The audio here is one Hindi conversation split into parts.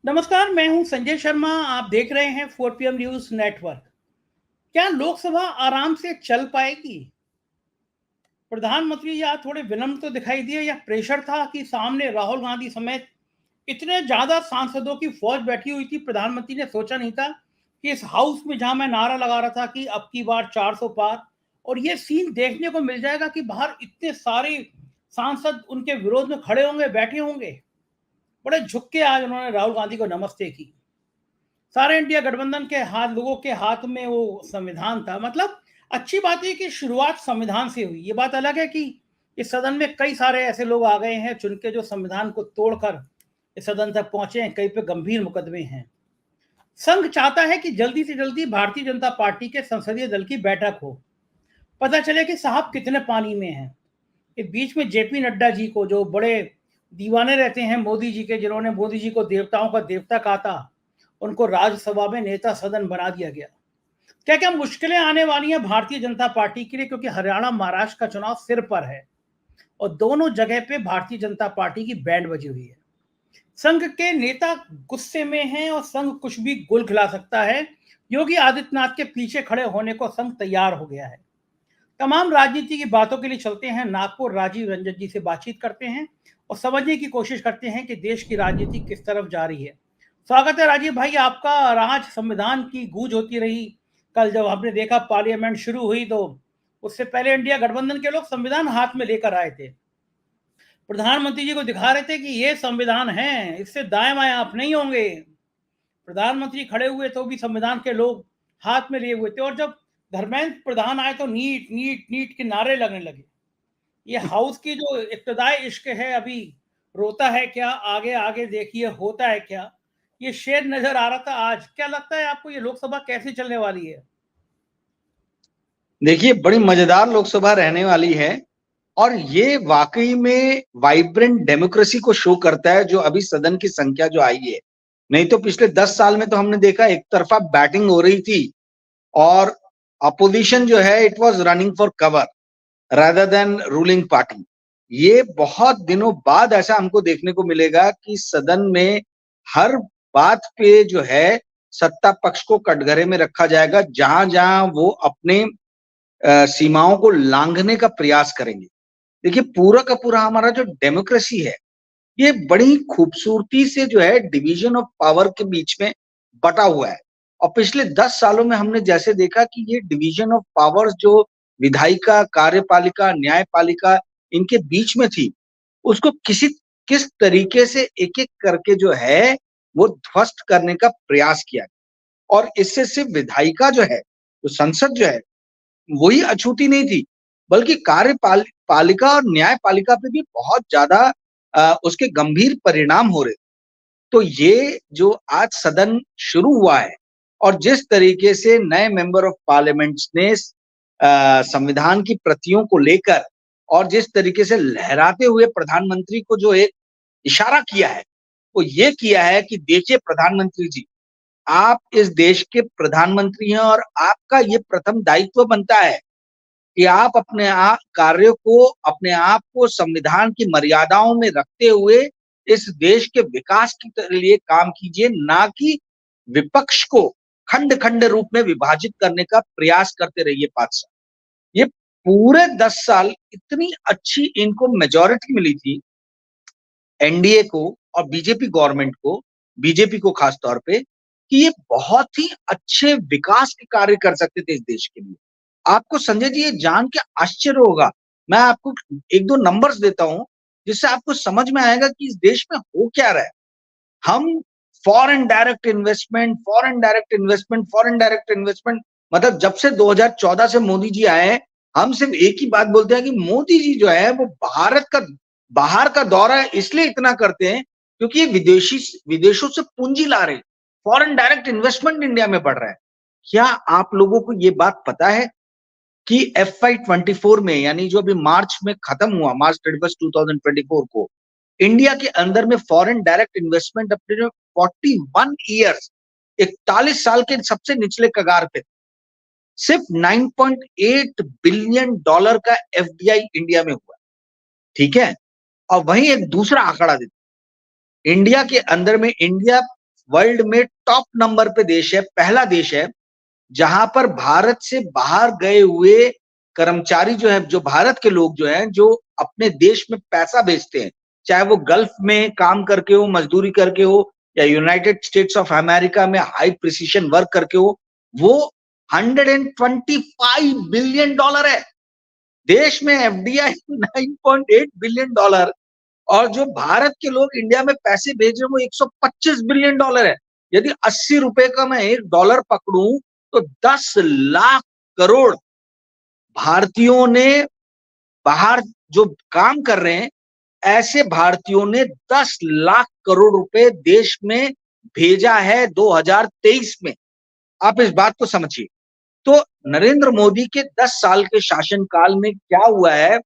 नमस्कार, मैं हूं संजय शर्मा। आप देख रहे हैं 4 पीएम न्यूज नेटवर्क। क्या लोकसभा आराम से चल पाएगी? प्रधानमंत्री या थोड़े विनम्र तो दिखाई दिए, या प्रेशर था कि सामने राहुल गांधी समेत इतने ज्यादा सांसदों की फौज बैठी हुई थी? प्रधानमंत्री ने सोचा नहीं था कि इस हाउस में, जहां मैं नारा लगा रहा था कि अब की बार 400 पार, और ये सीन देखने को मिल जाएगा कि बाहर इतने सारे सांसद उनके विरोध में खड़े होंगे, बैठे होंगे। बड़े झुक के आज उन्होंने राहुल गांधी को नमस्ते की। सारे इंडिया गठबंधन के हाथ, लोगों के हाथ में वो संविधान था। मतलब अच्छी बात है कि शुरुआत संविधान से हुई। ये बात अलग है कि इस सदन में कई सारे ऐसे लोग आ गए हैं चुन के, जो संविधान को तोड़कर इस सदन तक पहुंचे हैं। कई पे गंभीर मुकदमे हैं। संघ चाहता है कि जल्दी से जल्दी भारतीय जनता पार्टी के संसदीय दल की बैठक हो, पता चले कि साहब कितने पानी में हैं। इस बीच में जेपी नड्डा जी को, जो बड़े दीवाने रहते हैं मोदी जी के, जिन्होंने मोदी जी को देवताओं का देवता कहा था, उनको राज्यसभा में नेता सदन बना दिया गया। क्या क्या मुश्किलें आने वाली हैं भारतीय जनता पार्टी के लिए, क्योंकि हरियाणा महाराष्ट्र का चुनाव सिर पर है और दोनों जगह पे भारतीय जनता पार्टी की बैंड बजी हुई है। संघ के नेता गुस्से में हैं और संघ कुछ भी गुल खिला सकता है। योगी आदित्यनाथ के पीछे खड़े होने को संघ तैयार हो गया है। तमाम राजनीति की बातों के लिए चलते हैं नागपुर, राजीव रंजन जी से बातचीत करते हैं और समझने की कोशिश करते हैं कि देश की राजनीति किस तरफ जा रही है। स्वागत है राजीव भाई आपका। आज संविधान की गूंज होती रही। कल जब हमने देखा पार्लियामेंट शुरू हुई, तो उससे पहले इंडिया गठबंधन के लोग संविधान हाथ में लेकर आए थे। प्रधानमंत्री जी को दिखा रहे थे कि ये संविधान है, इससे दाएं बाएं आप नहीं होंगे। प्रधानमंत्री खड़े हुए तो भी संविधान के लोग हाथ में लिए हुए थे, और जब धर्मेंद्र प्रधान आए तो नीट नीट नीट के नारे लगने लगे। ये हाउस की जो इब्तदाई इश्क है, अभी रोता है क्या, आगे आगे देखिए होता है क्या, ये शेर नजर आ रहा था आज। क्या लगता है आपको, ये लोकसभा कैसे चलने वाली है? देखिए, बड़ी मजेदार लोकसभा रहने वाली है और ये वाकई में वाइब्रेंट डेमोक्रेसी को शो करता है, जो अभी सदन की संख्या जो आई है। नहीं तो पिछले 10 साल में तो हमने देखा एक तरफा बैटिंग हो रही थी और अपोजिशन जो है it was running for cover rather than ruling party. ये बहुत दिनों बाद ऐसा हमको देखने को मिलेगा कि सदन में हर बात पे जो है सत्ता पक्ष को कटघरे में रखा जाएगा, जहां जहां वो अपने सीमाओं को लांघने का प्रयास करेंगे। देखिए, पूरा का पूरा हमारा जो डेमोक्रेसी है, ये बड़ी खूबसूरती से जो है डिवीजन ऑफ पावर के बीच में बटा हुआ है। और पिछले 10 सालों में हमने जैसे देखा कि ये डिवीजन ऑफ पावर्स जो विधायिका, कार्यपालिका, न्यायपालिका इनके बीच में थी, उसको किस तरीके से एक-एक करके जो है वो ध्वस्त करने का प्रयास किया। और इससे सिर्फ विधायिका जो है, तो संसद जो है, वही अछूती नहीं थी, बल्कि पालिका और न्यायपालिका पे भी बहुत ज्यादा उसके गंभीर परिणाम हो रहे। तो ये जो आज सदन शुरू हुआ है और जिस तरीके से नए मेंबर ऑफ पार्लियामेंट्स ने संविधान की प्रतियों को लेकर और जिस तरीके से लहराते हुए प्रधानमंत्री को जो एक इशारा किया है, वो ये किया है कि देखिए प्रधानमंत्री जी, आप इस देश के प्रधानमंत्री हैं और आपका ये प्रथम दायित्व बनता है कि आप अपने आप कार्यों को, अपने आप को संविधान की मर्यादाओं में रखते हुए इस देश के विकास के लिए काम कीजिए, ना कि विपक्ष को खंड खंड रूप में विभाजित करने का प्रयास करते रहिए 5 साल। ये पूरे 10 साल इतनी अच्छी इनको मेजॉरिटी मिली थी एनडीए को और बीजेपी गवर्नमेंट को, बीजेपी को खास तौर पे, कि ये बहुत ही अच्छे विकास के कार्य कर सकते थे इस देश के लिए। आपको संजय जी ये जान के आश्चर्य होगा, मैं आपको एक दो नंबर्स देता हूं जिससे आपको समझ में आएगा कि इस देश में हो क्या रहा है। हम foreign direct investment, foreign direct investment, foreign direct investment, मतलब जब से 2014 से मोदी जी आए, हम सिर्फ एक ही बात बोलते हैं कि मोदी जी जो है वो बाहर का दौरा इसलिए इतना करते हैं क्योंकि ये विदेशों से पूंजी ला रहे, फॉरेन डायरेक्ट इन्वेस्टमेंट इंडिया में बढ़ रहा है। क्या आप लोगों को ये बात पता है कि FY24 में, यानी जो अभी मार्च में खत्म हुआ, मार्च 31 2024 को, इंडिया के अंदर में फॉरेन डायरेक्ट इन्वेस्टमेंट अपने 41 ईयर्स, 41 साल के सबसे निचले कगार पे, सिर्फ $9.8 बिलियन का FDI इंडिया में हुआ। ठीक है, और वहीं एक दूसरा आंकड़ा देते, इंडिया के अंदर में इंडिया वर्ल्ड में टॉप नंबर पे देश है, पहला देश है जहां पर भारत से बाहर गए हुए कर्मचारी जो है, जो भारत के लोग जो हैं, जो अपने देश में पैसा भेजते हैं, चाहे वो गल्फ में काम करके हो, मजदूरी करके हो, या यूनाइटेड स्टेट्स ऑफ अमेरिका में हाई प्रिसीशन वर्क करके हो, वो 125 बिलियन डॉलर है। देश में एफडीआई 9.8 बिलियन डॉलर, और जो भारत के लोग इंडिया में पैसे भेज रहे हैं वो 125 बिलियन डॉलर है। यदि 80 रुपए का मैं $1 पकड़ूं तो 10 लाख करोड़ भारतीयों ने, बाहर जो काम कर रहे हैं ऐसे भारतीयों ने 10 लाख करोड़ रुपए देश में भेजा है 2023 में। आप इस बात को समझिए। तो नरेंद्र मोदी के 10 साल के शासनकाल में क्या हुआ है,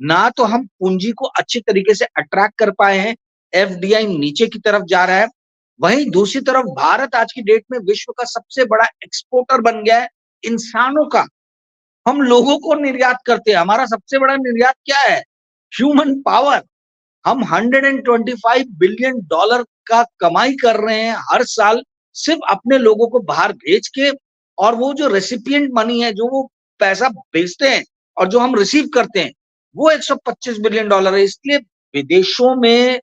ना तो हम पूंजी को अच्छे तरीके से अट्रैक्ट कर पाए हैं, एफडीआई नीचे की तरफ जा रहा है। वहीं दूसरी तरफ भारत आज की डेट में विश्व का सबसे बड़ा एक्सपोर्टर बन गया है इंसानों का। हम लोगों को निर्यात करते हैं, हमारा सबसे बड़ा निर्यात क्या है? Human power. हम 125 बिलियन डॉलर का कमाई कर रहे हैं हर साल, सिर्फ अपने लोगों को बाहर भेज के, और वो जो रेसिपिएंट मनी है, जो वो पैसा भेजते हैं और जो हम रिसीव करते हैं, वो 125 बिलियन डॉलर है। इसलिए विदेशों में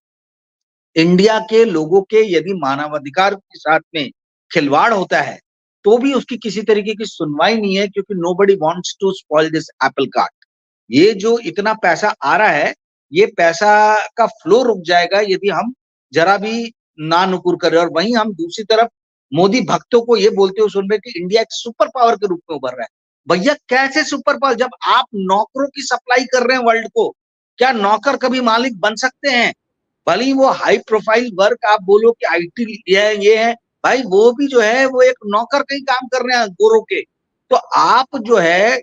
इंडिया के लोगों के यदि मानवाधिकार के साथ में खिलवाड़ होता है तो भी उसकी किसी तरीके की सुनवाई नहीं है, क्योंकि nobody wants to spoil this apple cart. ये जो इतना पैसा आ रहा है, ये पैसा का फ्लो रुक जाएगा यदि हम जरा भी ना नुकुर करें। और वहीं हम दूसरी तरफ मोदी भक्तों को ये बोलते हुए सुन रहे कि इंडिया एक सुपर पावर के रूप में उभर रहा है। भैया कैसे सुपर पावर, जब आप नौकरों की सप्लाई कर रहे हैं वर्ल्ड को? क्या नौकर कभी मालिक बन सकते हैं? भले ही वो हाई प्रोफाइल वर्क आप बोलो कि आईटी ये है, भाई वो भी जो है वो एक नौकर का ही काम कर रहे हैं गोरों के। तो आप जो है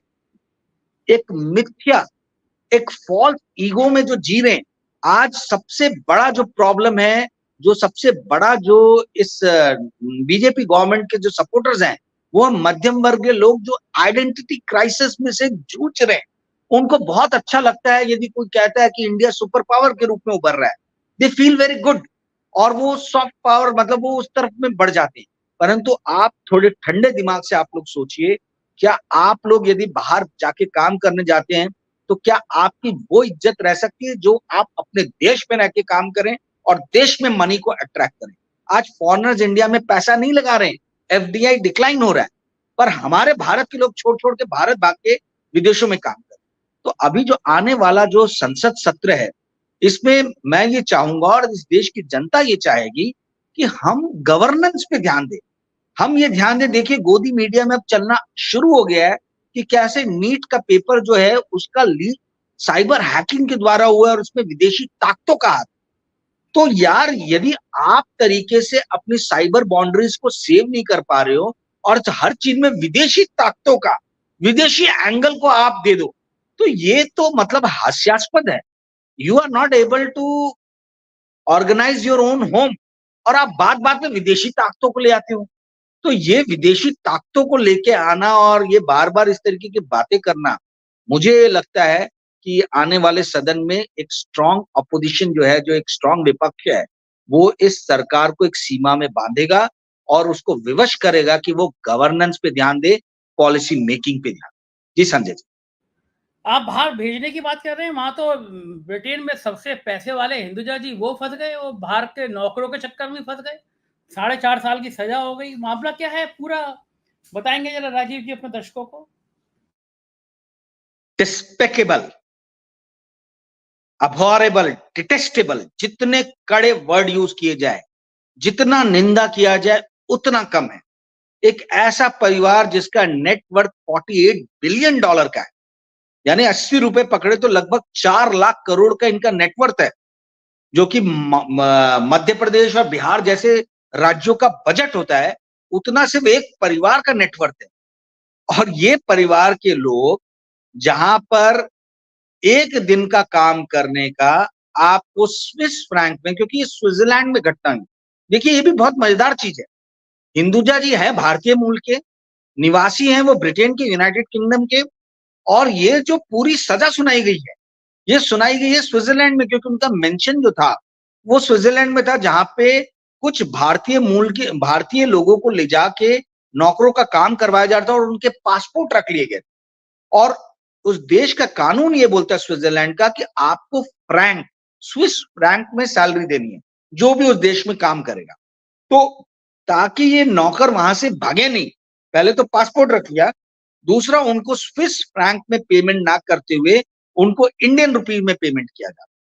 एक मिथ्या, एक फॉल्स ईगो में जो जी रहे हैं। आज सबसे बड़ा जो प्रॉब्लम है, जो सबसे बड़ा जो इस बीजेपी गवर्नमेंट के जो सपोर्टर्स हैं, वो मध्यम वर्ग के लोग जो आइडेंटिटी क्राइसिस में से जूझ रहे हैं। उनको बहुत अच्छा लगता है यदि कोई कहता है कि इंडिया सुपर पावर के रूप में उभर रहा है, दे फील वेरी गुड, और वो सॉफ्ट पावर मतलब वो उस तरफ में बढ़ जाते हैं। परंतु आप थोड़े ठंडे दिमाग से आप लोग सोचिए, क्या आप लोग यदि बाहर जाके काम करने जाते हैं तो क्या आपकी वो इज्जत रह सकती है जो आप अपने देश में रह के काम करें और देश में मनी को अट्रैक्ट करें? आज फॉरेनर्स इंडिया में पैसा नहीं लगा रहे हैं, एफडीआई डिक्लाइन हो रहा है, पर हमारे भारत के लोग छोड़ छोड़ के भारत भाग के विदेशों में काम कर रहे हैं। तो अभी जो आने वाला जो संसद सत्र है, इसमें मैं ये चाहूंगा और इस देश की जनता ये चाहेगी कि हम गवर्नेंस पे ध्यान दें। हम ये ध्यान दें, देखिए गोदी मीडिया में अब चलना शुरू हो गया है कि कैसे नीट का पेपर जो है उसका लीक साइबर हैकिंग के द्वारा हुआ है और उसमें विदेशी ताकतों का हाथ। तो यार यदि आप तरीके से अपनी साइबर बाउंड्रीज को सेव नहीं कर पा रहे हो और हर चीज में विदेशी ताकतों का, विदेशी एंगल को आप दे दो, तो ये तो मतलब हास्यास्पद है। You are not able to organise your own home, और आप बात बात में विदेशी ताकतों को ले आते हो। तो ये विदेशी ताकतों को लेके आना और ये बार बार इस तरीके की बातें करना, मुझे लगता है कि आने वाले सदन में एक स्ट्रांग अपोजिशन जो है, जो एक स्ट्रांग विपक्ष है, वो इस सरकार को एक सीमा में बांधेगा और उसको विवश करेगा कि वो गवर्नेंस पे ध्यान दे, पॉलिसी मेकिंग पे ध्यान। जी संजय जी, आप बाहर भेजने की बात कर रहे हैं, वहां तो ब्रिटेन में सबसे पैसे वाले हिंदुजा जी वो फंस गए, वो बाहर के नौकरों के चक्कर में फंस गए, 4.5 साल की सजा हो गई। मामला क्या है पूरा बताएंगे जरा राजीव जी अपने दर्शकों को? डिस्पेकेबल, अबॉरेबल, डिटेस्टेबल, जितने कड़े वर्ड यूज किए जाए, जितना निंदा किया जाए उतना कम है। एक ऐसा परिवार जिसका नेटवर्थ 48 बिलियन डॉलर का है, यानी 80 रुपए पकड़े तो लगभग 4 लाख करोड़ का इनका नेटवर्थ है, जो कि मध्य प्रदेश और बिहार जैसे राज्यों का बजट होता है, उतना सिर्फ एक परिवार का नेटवर्थ है। और ये परिवार के लोग जहां पर एक दिन का काम करने का आपको स्विस फ्रैंक में, क्योंकि ये स्विट्जरलैंड में घटना हुई। देखिए ये भी बहुत मजेदार चीज है। हिंदुजा जी है भारतीय मूल के, निवासी हैं वो ब्रिटेन के, यूनाइटेड किंगडम के, और ये जो पूरी सजा सुनाई गई है, ये सुनाई गई है स्विट्जरलैंड में, क्योंकि उनका मेंशन जो था वो स्विट्जरलैंड में था, जहां पे कुछ भारतीय मूल के भारतीय लोगों को ले जाके नौकरों का काम करवाया जाता और उनके पासपोर्ट रख लिए गए। और उस देश का कानून ये बोलता है स्विट्जरलैंड का कि आपको फ्रैंक, स्विस फ्रैंक में सैलरी देनी है जो भी उस देश में काम करेगा। तो ताकि ये नौकर वहां से भागे नहीं, पहले तो पासपोर्ट रख लिया, दूसरा उनको स्विस फ्रैंक में पेमेंट ना करते हुए उनको इंडियन रुपीज में पेमेंट किया जाता,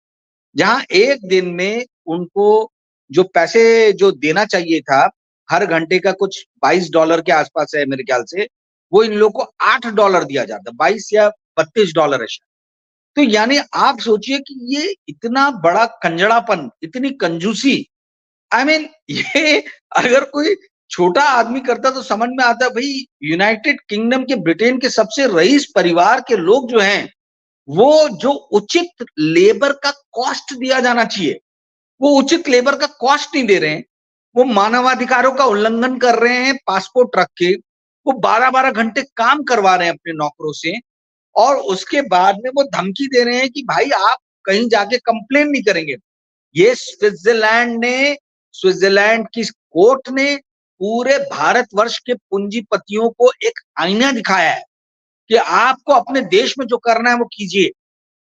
जहां एक दिन में उनको जो पैसे जो देना चाहिए था, हर घंटे का कुछ $22 के आसपास है मेरे ख्याल से, वो इन लोगों को $8 दिया जाता, 22 या $32 है शायद। तो यानी आप सोचिए कि ये इतना बड़ा कंजड़ापन, इतनी कंजूसी, आई मीन ये अगर कोई छोटा आदमी करता तो समझ में आता, भाई यूनाइटेड किंगडम के, ब्रिटेन के सबसे रईस परिवार के लोग जो हैं, वो जो उचित लेबर का कॉस्ट दिया जाना चाहिए, वो उचित लेबर का कॉस्ट नहीं दे रहे हैं। वो मानवाधिकारों का उल्लंघन कर रहे हैं पासपोर्ट रख के, वो 12-12 घंटे काम करवा रहे हैं अपने नौकरों से, और उसके बाद में वो धमकी दे रहे हैं कि भाई आप कहीं जाके कंप्लेन नहीं करेंगे। ये स्विट्जरलैंड की कोर्ट ने पूरे भारतवर्ष के पूंजीपतियों को एक आईना दिखाया है कि आपको अपने देश में जो करना है वो कीजिए,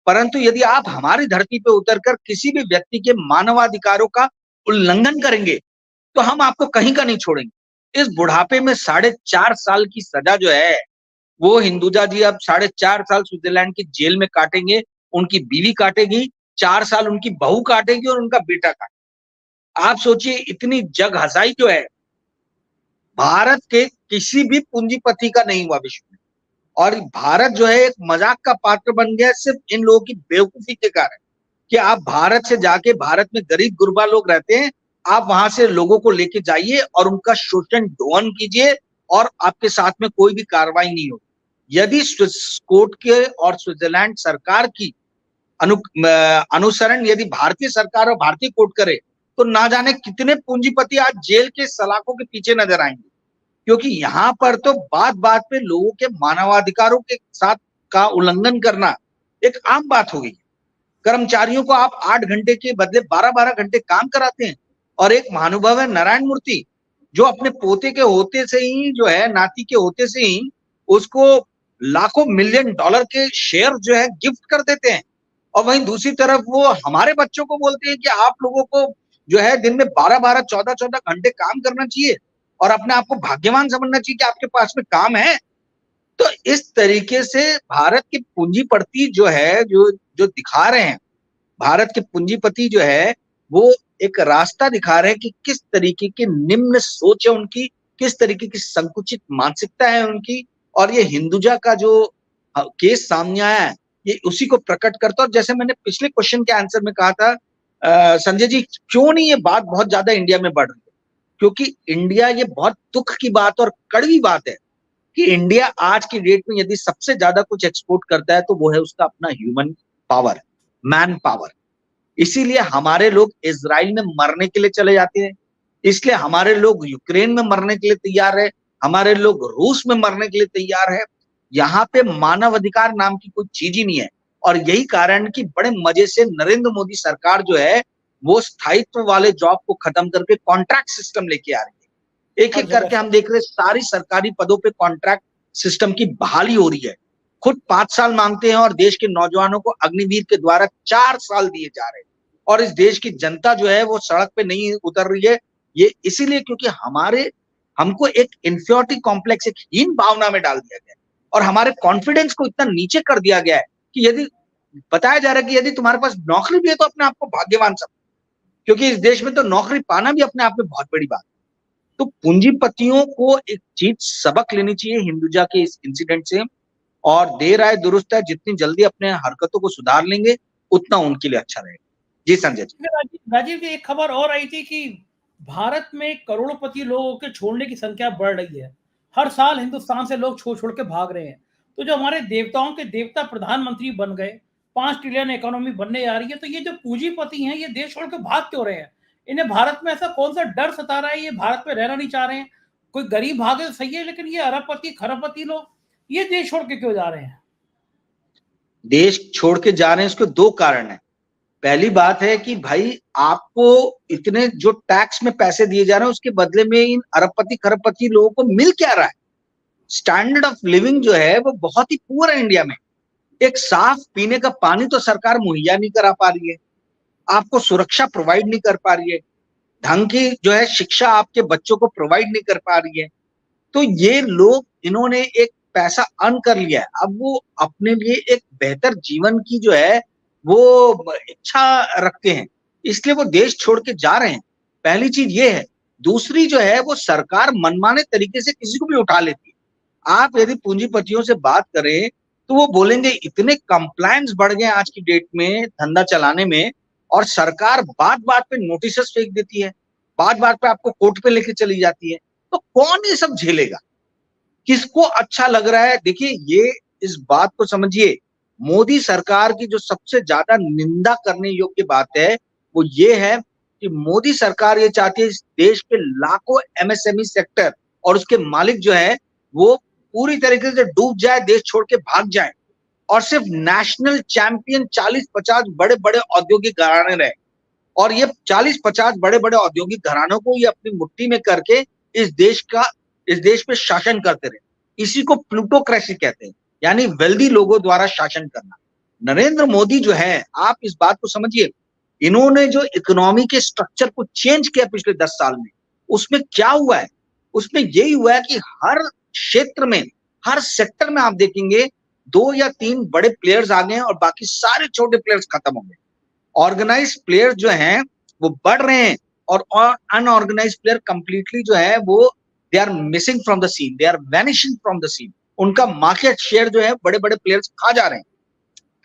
परंतु यदि आप हमारी धरती पे उतरकर किसी भी व्यक्ति के मानवाधिकारों का उल्लंघन करेंगे तो हम आपको कहीं का नहीं छोड़ेंगे। इस बुढ़ापे में 4.5 साल की सजा जो है वो हिंदुजा जी अब 4.5 साल स्विट्जरलैंड की जेल में काटेंगे, उनकी बीवी काटेगी, 4 साल उनकी बहू काटेगी और उनका बेटा काटेगा। आप सोचिए इतनी जग हसाई जो है भारत के किसी भी पूंजीपति का नहीं हुआ विश्व में, और भारत जो है एक मजाक का पात्र बन गया सिर्फ इन लोगों की बेवकूफी के कारण कि आप भारत से जाके, भारत में गरीब गुरबा लोग रहते हैं, आप वहां से लोगों को लेके जाइए और उनका शोषण ढोन कीजिए और आपके साथ में कोई भी कार्रवाई नहीं होगी। यदि स्विस कोर्ट के और स्विट्जरलैंड सरकार की अनुसरण यदि भारतीय सरकार और भारतीय कोर्ट करे तो ना जाने कितने पूंजीपति आज जेल के सलाखों के पीछे नजर आएंगे, क्योंकि यहाँ पर तो बात बात पे लोगों के मानवाधिकारों के साथ का उल्लंघन करना एक आम बात हो गई। कर्मचारियों को आप 8 घंटे के बदले 12-12 घंटे काम कराते हैं, और एक महानुभाव है नारायण मूर्ति जो अपने पोते के होते से ही जो है, नाती के होते से ही उसको लाखों मिलियन डॉलर के शेयर जो है गिफ्ट कर देते हैं, और वहीं दूसरी तरफ वो हमारे बच्चों को बोलते हैं कि आप लोगों को जो है दिन में 12-12, 14-14 घंटे काम करना चाहिए और अपने आप को भाग्यवान समझना चाहिए कि आपके पास में काम है। तो इस तरीके से भारत के पूंजीपति जो है, जो दिखा रहे हैं, भारत के पूंजीपति जो है वो एक रास्ता दिखा रहे हैं कि किस तरीके की निम्न सोच है उनकी, किस तरीके की संकुचित मानसिकता है उनकी, और ये हिंदुजा का जो केस सामने आया है ये उसी को प्रकट करता है। और जैसे मैंने पिछले क्वेश्चन के आंसर में कहा था, संजय जी, क्यों नहीं ये बात बहुत ज्यादा इंडिया में बढ़ रही है, क्योंकि इंडिया, ये बहुत दुख की बात और कड़वी बात है कि इंडिया आज की डेट में यदि सबसे ज्यादा कुछ एक्सपोर्ट करता है तो वो है उसका अपना ह्यूमन पावर, मैन पावर। इसीलिए हमारे लोग इजराइल में मरने के लिए चले जाते हैं, इसलिए हमारे लोग यूक्रेन में मरने के लिए तैयार है, हमारे लोग रूस में मरने के लिए तैयार है। यहाँ पे मानव अधिकार नाम की कोई चीज ही नहीं है, और यही कारण कि बड़े मजे से नरेंद्र मोदी सरकार जो है वो स्थायित्व वाले जॉब को खत्म करके कॉन्ट्रैक्ट सिस्टम लेके आ रही है। एक एक करके हम देख रहे सारी सरकारी पदों पे कॉन्ट्रैक्ट सिस्टम की बहाली हो रही है। खुद 5 साल मांगते हैं और देश के नौजवानों को अग्निवीर के द्वारा 4 साल दिए जा रहे हैं, और इस देश की जनता जो है वो सड़क पे नहीं उतर रही है। ये इसीलिए क्योंकि हमको एक इंफीरियरिटी कॉम्प्लेक्स, एक हीन भावना में डाल दिया गया है, और हमारे कॉन्फिडेंस को इतना नीचे कर दिया गया है कि यदि बताया जा रहा है कि यदि तुम्हारे पास नौकरी भी है तो अपने आप को भाग्यवान समझो, क्योंकि इस देश में तो नौकरी पाना भी अपने आप में बहुत बड़ी बात है। तो पूंजीपतियों को एक चीज सबक लेनी चाहिए हिंदुजा के इस इंसिडेंट से, और देर आए दुरुस्त है, जितनी जल्दी अपने हरकतों को सुधार लेंगे उतना उनके लिए अच्छा रहेगा। जी संजय जी। राजीव जी, एक खबर और आई थी कि भारत में करोड़पति लोगों के छोड़ने की संख्या बढ़ रही है। हर साल हिंदुस्तान से लोग छोड़ छोड़ के भाग रहे हैं। तो जो हमारे देवताओं के देवता प्रधानमंत्री बन गए, 5 ट्रिलियन इकोनॉमी बनने जा रही है, तो ये जो पूंजीपति हैं ये देश छोड़ के भाग क्यों रहे हैं? इन्हें भारत में ऐसा कौन सा डर सता रहा है, ये भारत में रहना नहीं चाह रहे हैं? कोई गरीब भागे तो सही है, लेकिन ये अरबपति खरबपति लोग ये देश छोड़ के क्यों जा रहे हैं? देश छोड़ के जा रहे हैं, इसके 2 कारण है। पहली बात है कि भाई आपको इतने जो टैक्स में पैसे दिए जा रहे हैं उसके बदले में इन अरबपति खरबपति लोगों को मिल क्या रहा है? स्टैंडर्ड ऑफ लिविंग जो है वो बहुत ही पुअर है इंडिया में। एक साफ पीने का पानी तो सरकार मुहैया नहीं करा पा रही है, आपको सुरक्षा प्रोवाइड नहीं कर पा रही है, ढंग की जो है शिक्षा आपके बच्चों को प्रोवाइड नहीं कर पा रही है। तो ये लोग इन्होंने एक पैसा अर्न कर लिया है, अब वो अपने लिए एक बेहतर जीवन की जो है वो इच्छा रखते हैं, इसलिए वो देश छोड़ के जा रहे हैं। पहली चीज ये है। दूसरी जो है वो सरकार मनमाने तरीके से किसी को भी उठा लेती है। आप यदि पूंजीपतियों से बात करें तो वो बोलेंगे इतने कंप्लायंस बढ़ गए आज की डेट में धंधा चलाने में, और सरकार बात बात पे नोटिस फेंक देती है, बात बात पे आपको कोर्ट पे लेके चली जाती है। तो कौन ये सब झेलेगा? किसको अच्छा लग रहा है? देखिए, ये इस बात को समझिए, मोदी सरकार की जो सबसे ज्यादा निंदा करने योग्य बात है वो ये है कि मोदी सरकार ये चाहती है इस देश के लाखों एमएसएमई सेक्टर और उसके मालिक जो है वो पूरी तरीके से डूब जाए, देश छोड़ के भाग जाए, और सिर्फ नेशनल चैंपियन 40-50 बड़े बड़े औद्योगिक घराने रहे, और ये 40-50 बड़े बड़े औद्योगिक घरानों को ये अपनी मुट्ठी में करके इस देश पे शासन करते रहे। इसी को प्लूटोक्रेसी कहते हैं, यानी वेल्दी लोगों द्वारा शासन करना। नरेंद्र मोदी जो है, आप इस बात को समझिए, इन्होंने जो इकोनॉमी के स्ट्रक्चर को चेंज किया पिछले 10 साल में, उसमें क्या हुआ है? उसमें यही हुआ है कि हर क्षेत्र में, हर सेक्टर में आप देखेंगे 2 या 3 बड़े प्लेयर्स आ गए हैं और बाकी सारे छोटे प्लेयर्स खत्म हो गए। ऑर्गेनाइज प्लेयर्स जो हैं वो बढ़ रहे हैं, और अनऑर्गेनाइज प्लेयर कंप्लीटली जो है वो they are missing from the scene, they are vanishing from the scene. उनका मार्केट शेयर जो है बड़े बड़े प्लेयर्स खा जा रहे हैं।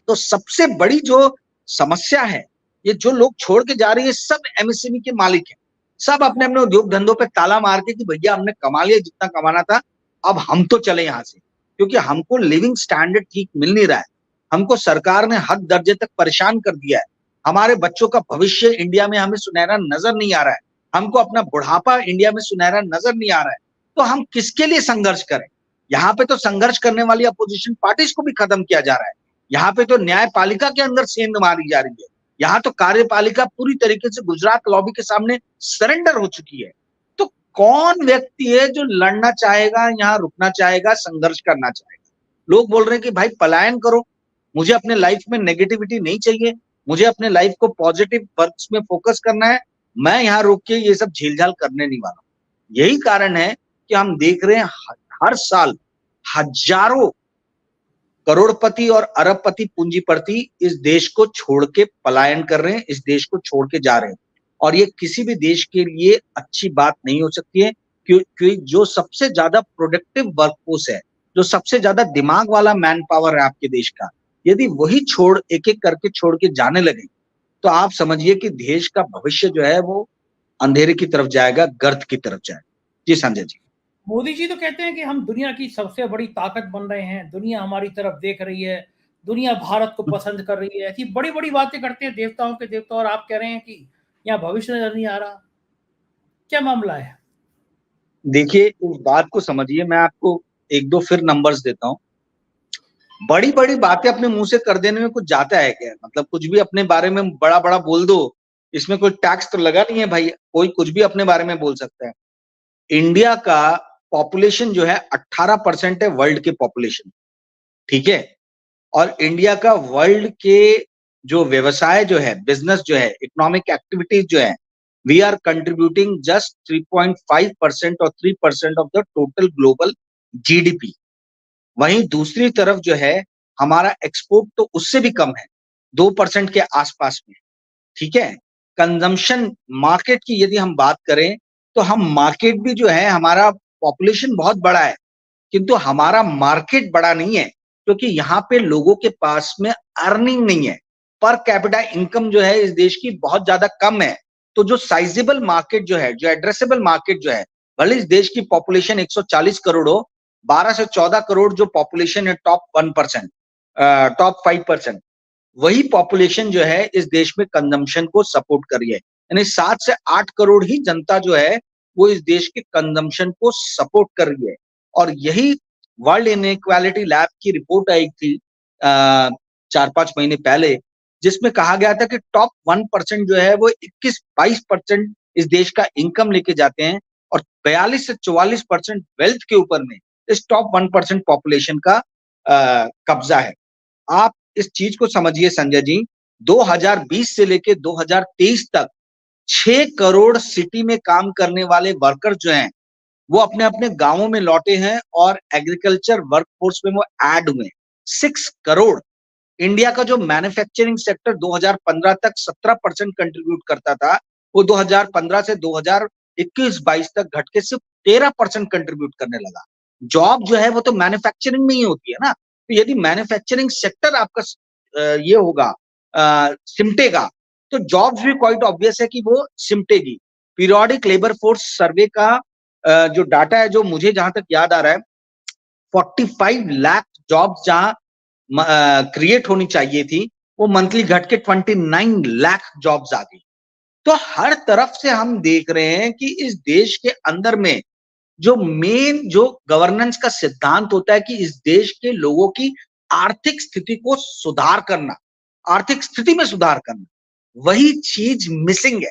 तो सबसे बड़ी जो समस्या है, ये जो लोग छोड़ के जा रहे हैं सब एमएसएमई के मालिक हैं, सब अपने अपने उद्योग धंधों पे ताला मार के कि भैया हमने कमा लिया जितना कमाना था, अब हम तो चले यहाँ से, क्योंकि हमको लिविंग स्टैंडर्ड ठीक मिल नहीं रहा है, हमको सरकार ने हद दर्जे तक परेशान कर दिया है, हमारे बच्चों का भविष्य इंडिया में हमें सुनहरा नजर नहीं आ रहा है, हमको अपना बुढ़ापा इंडिया में सुनहरा नजर नहीं आ रहा है। तो हम किसके लिए संघर्ष करें? यहाँ पे तो संघर्ष करने वाली अपोजिशन पार्टीज को भी खत्म किया जा रहा है, यहाँ पे तो न्यायपालिका के अंदर सेंध मारी जा रही है, यहाँ तो कार्यपालिका पूरी तरीके से गुजरात लॉबी के सामने सरेंडर हो चुकी है। तो कौन व्यक्ति है जो लड़ना चाहेगा, यहाँ रुकना चाहेगा, संघर्ष करना चाहेगा? लोग बोल रहे हैं कि भाई पलायन करो, मुझे अपने लाइफ में नेगेटिविटी नहीं चाहिए, मुझे अपने लाइफ को पॉजिटिव वर्क्स में फोकस करना है, मैं यहाँ रुक के ये सब झीलझाल करने नहीं वाला। यही कारण है कि हम देख रहे हैं हर साल हजारों करोड़पति और अरबपति पूंजीपति इस देश को छोड़ के पलायन कर रहे हैं, इस देश को छोड़ के जा रहे हैं, और ये किसी भी देश के लिए अच्छी बात नहीं हो सकती है, क्योंकि जो सबसे ज्यादा प्रोडक्टिव वर्कफोर्स है, जो सबसे ज्यादा दिमाग वाला मैन पावर है आपके देश का, यदि वही एक एक करके छोड़ के जाने लगे तो आप समझिए कि देश का भविष्य जो है वो अंधेरे की तरफ जाएगा, गर्त की तरफ जाएगा। जी संजय जी। मोदी जी तो कहते हैं कि हम दुनिया की सबसे बड़ी ताकत बन रहे हैं, दुनिया हमारी तरफ देख रही है, दुनिया भारत को पसंद कर रही है, ऐसी बड़ी बड़ी बातें करते हैं देवताओं के देवता, और आप कह रहे हैं कि यहाँ भविष्य नजर नहीं आ रहा। क्या मामला है? देखिए, इस बात को समझिए, मैं आपको एक दो फिर नंबर्स देता हूँ। बड़ी बड़ी बातें अपने मुंह से कर देने में कुछ जाता है क्या? मतलब कुछ भी अपने बारे में बड़ा बड़ा बोल दो, इसमें कोई टैक्स तो लगा नहीं है भाई, कोई कुछ भी अपने बारे में बोल सकता है। इंडिया का पॉपुलेशन जो है 18% है वर्ल्ड के पॉपुलेशन, ठीक है? और इंडिया का वर्ल्ड के जो व्यवसाय जो है, बिजनेस जो है, इकोनॉमिक एक्टिविटीज जो है, वी आर कंट्रीब्यूटिंग जस्ट 3.5% और 3% of the total global GDP. वहीं दूसरी तरफ जो है हमारा एक्सपोर्ट तो उससे भी कम है, 2% के आसपास में, ठीक है? कंजम्पशन मार्केट की यदि हम बात करें तो हम मार्केट भी जो है, हमारा पॉपुलेशन बहुत बड़ा है किंतु हमारा मार्केट बड़ा नहीं है, क्योंकि यहाँ पे लोगों के पास में अर्निंग नहीं है, पर कैपिटा इनकम जो है इस देश की बहुत ज्यादा कम है। तो जो साइजेबल मार्केट जो है, जो एड्रेसेबल मार्केट जो है, भले इस देश की पॉपुलेशन 140 करोड़ हो, 12 से 14 करोड़ जो पॉपुलेशन है टॉप 1%, टॉप 5%, वही पॉपुलेशन जो है इस देश में कंजम्पशन को सपोर्ट कर रही है, यानी 7 से 8 करोड़ ही जनता जो है वो इस देश के कंजम्पशन को सपोर्ट कर रही है। और यही वर्ल्ड इनइक्वालिटी लैब की रिपोर्ट आई थी 4-5 महीने पहले, जिसमें कहा गया था कि टॉप 1% जो है वो 21-22% इस देश का इनकम लेके जाते हैं और 42 से 44% वेल्थ के ऊपर में इस टॉप 1% पॉपुलेशन का कब्जा है। आप इस चीज को समझिए संजय जी, 2020 से लेके 2023 तक 6 करोड़ सिटी में काम करने वाले वर्कर जो हैं वो अपने अपने गांवों में लौटे हैं और एग्रीकल्चर वर्कफोर्स में वो ऐड हुए। 6 करोड़। इंडिया का जो मैन्युफैक्चरिंग सेक्टर 2015 तक 17% कंट्रीब्यूट करता था, वो 2015 से 2021-22 तक घट के सिर्फ 13% कंट्रीब्यूट करने लगा। जॉब जो है वो तो मैन्युफैक्चरिंग में ही होती है ना, तो यदि मैन्युफैक्चरिंग सेक्टर आपका ये होगा, सिमटेगा, तो जॉब्स भी क्वाइट ऑब्वियस है कि वो सिमटेगी। पीरियोडिक लेबर फोर्स सर्वे का जो डाटा है, जो मुझे जहां तक याद आ रहा है, 45 लाख जॉब्स जहां क्रिएट होनी चाहिए थी, वो मंथली घट के 29 लाख जॉब्स आ गई। तो हर तरफ से हम देख रहे हैं कि इस देश के अंदर में जो मेन जो गवर्नेंस का सिद्धांत होता है कि इस देश के लोगों की आर्थिक स्थिति को सुधार करना, आर्थिक स्थिति में सुधार करना, वही चीज मिसिंग है।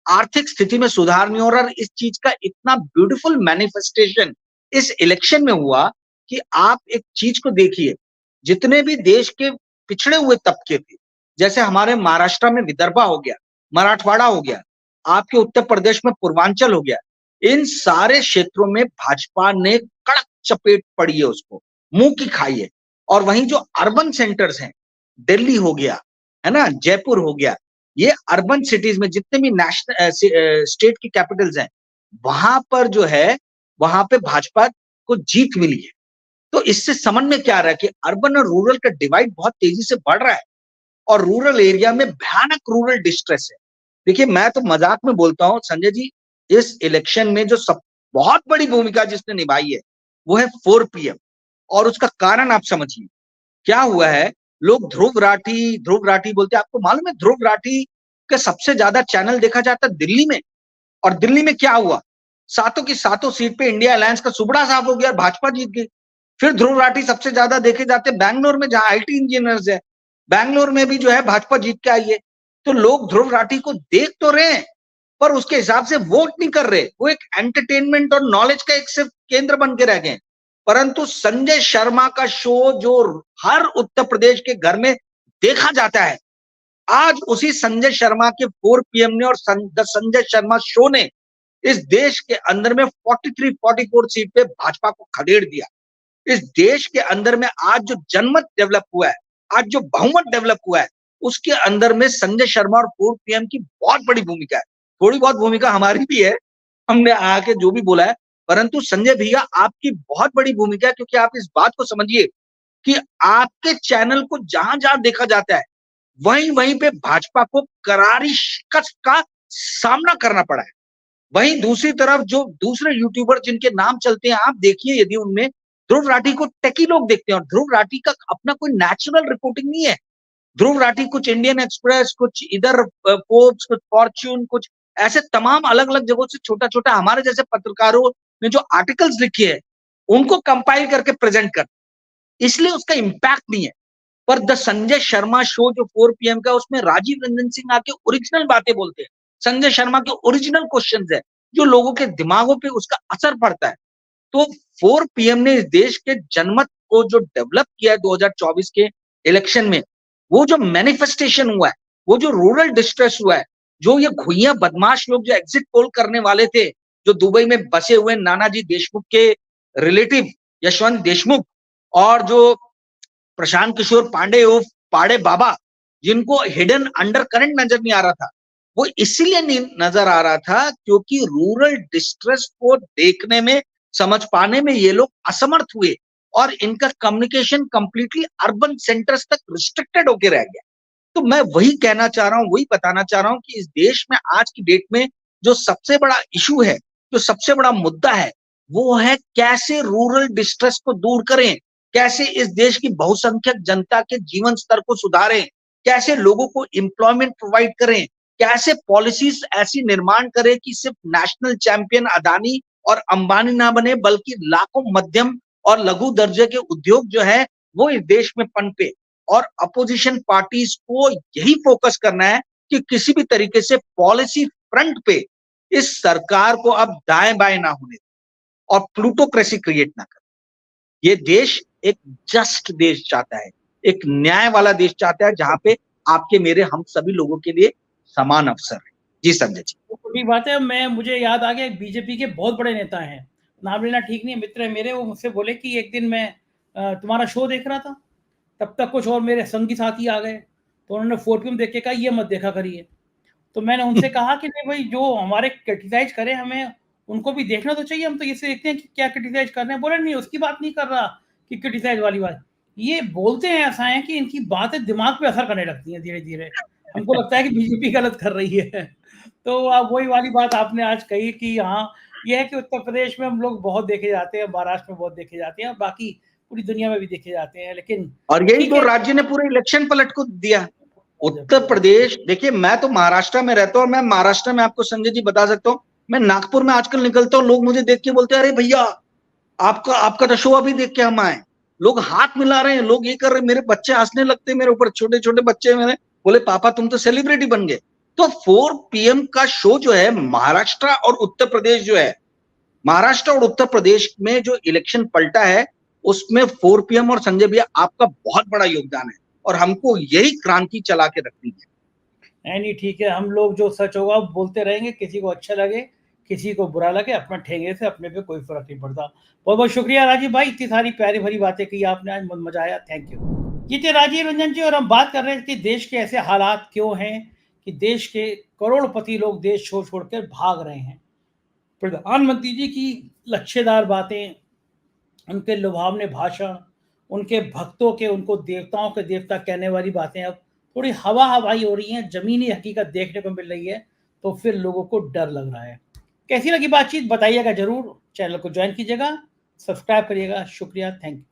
आर्थिक स्थिति में सुधार नहीं हो रहा। इस चीज का इतना ब्यूटीफुल मैनिफेस्टेशन इस इलेक्शन में हुआ कि आप एक चीज को देखिए, जितने भी देश के पिछड़े हुए तबके थे, जैसे हमारे महाराष्ट्र में विदर्भा हो गया, मराठवाड़ा हो गया, आपके उत्तर प्रदेश में पूर्वांचल हो गया, इन सारे क्षेत्रों में भाजपा ने कड़क चपेट पड़ी है, उसको मुंह की खाई है। और वहीं जो अर्बन सेंटर्स हैं, दिल्ली हो गया, है ना, जयपुर हो गया, ये अर्बन सिटीज में जितने भी नेशनल स्टेट की कैपिटल्स हैं, वहां पर जो है, वहां पे भाजपा को जीत मिली है। तो इससे समझ में क्या आ रहा है कि अर्बन और रूरल का डिवाइड बहुत तेजी से बढ़ रहा है और रूरल एरिया में भयानक रूरल डिस्ट्रेस है। देखिए, मैं तो मजाक में बोलता हूं संजय जी, इस इलेक्शन में जो सब बहुत बड़ी भूमिका जिसने निभाई है वो है 4 PM। और उसका कारण आप समझिए क्या हुआ है। लोग ध्रुव राठी बोलते हैं, आपको मालूम है ध्रुव राठी का सबसे ज्यादा चैनल देखा जाता है दिल्ली में। और दिल्ली में क्या हुआ, सातों की सातों सीट पे इंडिया अलायंस का सुबड़ा साफ हो गया और भाजपा जीत गई। फिर ध्रुव राठी सबसे ज्यादा देखे जाते हैं बैंगलोर में, जहां IT इंजीनियर्स है, बैंगलोर में भी जो है भाजपा जीत के आई है। तो लोग ध्रुव राठी को देख तो रहे हैं पर उसके हिसाब से वोट नहीं कर रहे। वो एक एंटरटेनमेंट और नॉलेज का एक सिर्फ केंद्र बन के रह गए। परंतु संजय शर्मा का शो जो हर उत्तर प्रदेश के घर में देखा जाता है, आज उसी संजय शर्मा के 4 PM ने और संजय शर्मा शो ने इस देश के अंदर में 43-44 सीट पे भाजपा को खदेड़ दिया। इस देश के अंदर में आज जो जनमत डेवलप हुआ है, आज जो बहुमत डेवलप हुआ है, उसके अंदर में संजय शर्मा और 4 PM की बहुत बड़ी भूमिका है। थोड़ी बहुत भूमिका हमारी भी है, हमने आके जो भी बोला है, परंतु संजय भैया आपकी बहुत बड़ी भूमिका है, क्योंकि आप इस बात को समझिए कि आपके चैनल को जहां जहां देखा जाता है, वहीं वहीं पे भाजपा को करारी शिकस्त का सामना करना पड़ा है। वहीं दूसरी तरफ जो दूसरे यूट्यूबर जिनके नाम चलते हैं, आप देखिए यदि उनमें ध्रुव राठी को टेकी लोग देखते हैं और ध्रुव राठी का अपना कोई नेचुरल रिपोर्टिंग नहीं है। ध्रुव राठी कुछ इंडियन एक्सप्रेस, कुछ इधर फोर्ब्स, कुछ फॉर्च्यून, कुछ ऐसे तमाम अलग अलग जगहों से छोटा छोटा हमारे जैसे पत्रकारों ने जो आर्टिकल्स लिखे हैं उनको कंपाइल करके प्रेजेंट कर, इसलिए उसका इंपैक्ट नहीं है। पर द संजय शर्मा शो जो 4 PM का, उसमें राजीव रंजन सिंह आके ओरिजिनल बातें बोलते हैं, संजय शर्मा के ओरिजिनल क्वेश्चंस है जो लोगों के दिमागों पे उसका असर पड़ता है। तो 4 PM ने इस देश के जनमत को जो डेवलप किया है 2024 के इलेक्शन में, वो जो मैनिफेस्टेशन हुआ है, वो जो रूरल डिस्ट्रेस हुआ है, जो ये घुइयां बदमाश लोग जो एग्जिट पोल करने वाले थे, जो दुबई में बसे हुए नानाजी देशमुख के रिलेटिव यशवंत देशमुख और जो प्रशांत किशोर पांडे उर्फ पाड़े बाबा, जिनको हिडन अंडर करंट नजर नहीं आ रहा था, वो इसीलिए नहीं नजर आ रहा था क्योंकि रूरल डिस्ट्रेस को देखने में, समझ पाने में ये लोग असमर्थ हुए और इनका कम्युनिकेशन कंप्लीटली अर्बन सेंटर्स तक रिस्ट्रिक्टेड होके रह गया। तो मैं वही कहना चाह रहा हूं, वही बताना चाह रहा हूं कि इस देश में आज की डेट में जो सबसे बड़ा इशू है, जो सबसे बड़ा मुद्दा है, वो है कैसे रूरल डिस्ट्रेस को दूर करें, कैसे इस देश की बहुसंख्यक जनता के जीवन स्तर को सुधारें, कैसे लोगों को एम्प्लॉयमेंट प्रोवाइड करें, कैसे पॉलिसीज ऐसी निर्माण करें कि सिर्फ नेशनल चैंपियन अदानी और अंबानी ना बने, बल्कि लाखों मध्यम और लघु दर्जे के उद्योग जो है वो इस देश में पनपे। और अपोजिशन पार्टीज को यही फोकस करना है कि किसी भी तरीके से पॉलिसी फ्रंट पे इस सरकार को अब दाएं बाएं ना होने और प्लूटोक्रेसी क्रिएट ना करे। ये देश एक जस्ट देश चाहता है, एक न्याय वाला देश चाहता है, जहां पे आपके मेरे हम सभी लोगों के लिए समान अवसर है। जी संजय जी। ठीक बात है। मुझे याद आ गया, बीजेपी के बहुत बड़े नेता हैं, नाम लेना ठीक नहीं है, मित्र है मेरे, वो मुझसे बोले कि एक दिन मैं तुम्हारा शो देख रहा था, तब तक कुछ और मेरे संगी साथी आ गए, तो उन्होंने 4PM देख के कहा ये मत देखा करिए। तो मैंने उनसे कहा कि नहीं भाई, जो हमारे क्रिटिसाइज करें हमें उनको भी देखना तो चाहिए, हम तो ये से देखते हैं कि क्या क्रिटिसाइज कर रहे हैं। बोले नहीं, उसकी बात नहीं कर रहा कि क्रिटिसाइज वाली बात, ये बोलते हैं ऐसा है कि इनकी बातें दिमाग पे असर करने लगती हैं धीरे धीरे, हमको लगता है कि बीजेपी गलत कर रही है। तो आप वही वाली बात आपने आज कही कि हाँ, ये है कि उत्तर प्रदेश में हम लोग बहुत देखे जाते हैं, महाराष्ट्र में बहुत देखे जाते हैं, और बाकी पूरी दुनिया में भी देखे जाते हैं, लेकिन और यही ठीक तो है। राज्य ने पूरे इलेक्शन पलट को दिया। उत्तर प्रदेश, देखिए मैं तो महाराष्ट्र में रहता हूँ, और मैं महाराष्ट्र में आपको संजय जी बता सकता हूँ, मैं नागपुर में आजकल निकलता हूँ, लोग मुझे देख के बोलते हैं अरे भैया आपका तो शो अभी देख के हम आए। लोग हाथ मिला रहे हैं, लोग ये कर रहे हैं, मेरे बच्चे हंसने लगते हैं मेरे ऊपर, छोटे छोटे बच्चे मेरे, बोले पापा तुम तो सेलिब्रिटी बन गए। तो 4PM का शो जो है, महाराष्ट्र और उत्तर प्रदेश जो है, महाराष्ट्र और उत्तर प्रदेश में जो इलेक्शन पलटा है, उसमें 4PM और संजय भैया आपका बहुत बड़ा योगदान है, और हमको यही क्रांति चला के रखनी है। नहीं ठीक है, हम लोग जो सच होगा बोलते रहेंगे, किसी को अच्छा लगे किसी को बुरा लगे, अपना ठेंगे से अपने पे कोई फर्क नहीं पड़ता। बहुत बहुत शुक्रिया राजीव भाई, इतनी सारी प्यारी भरी बातें की आपने, आज मजा आया, थैंक यू। ये थे राजीव रंजन जी, और हम बात कर रहे थे कि देश के ऐसे हालात क्यों हैं कि देश के करोड़पति लोग देश छोड़ छोड़कर भाग रहे हैं। प्रधानमंत्री जी की लच्छेदार बातें, उनके लुभावने भाषण, उनके भक्तों के उनको देवताओं के देवता कहने वाली बातें अब थोड़ी हवा हवाई हो रही हैं, जमीनी हकीकत देखने को मिल रही है, तो फिर लोगों को डर लग रहा है। कैसी लगी बातचीत बताइएगा जरूर, चैनल को ज्वाइन कीजिएगा, सब्सक्राइब करिएगा। शुक्रिया, थैंक यू।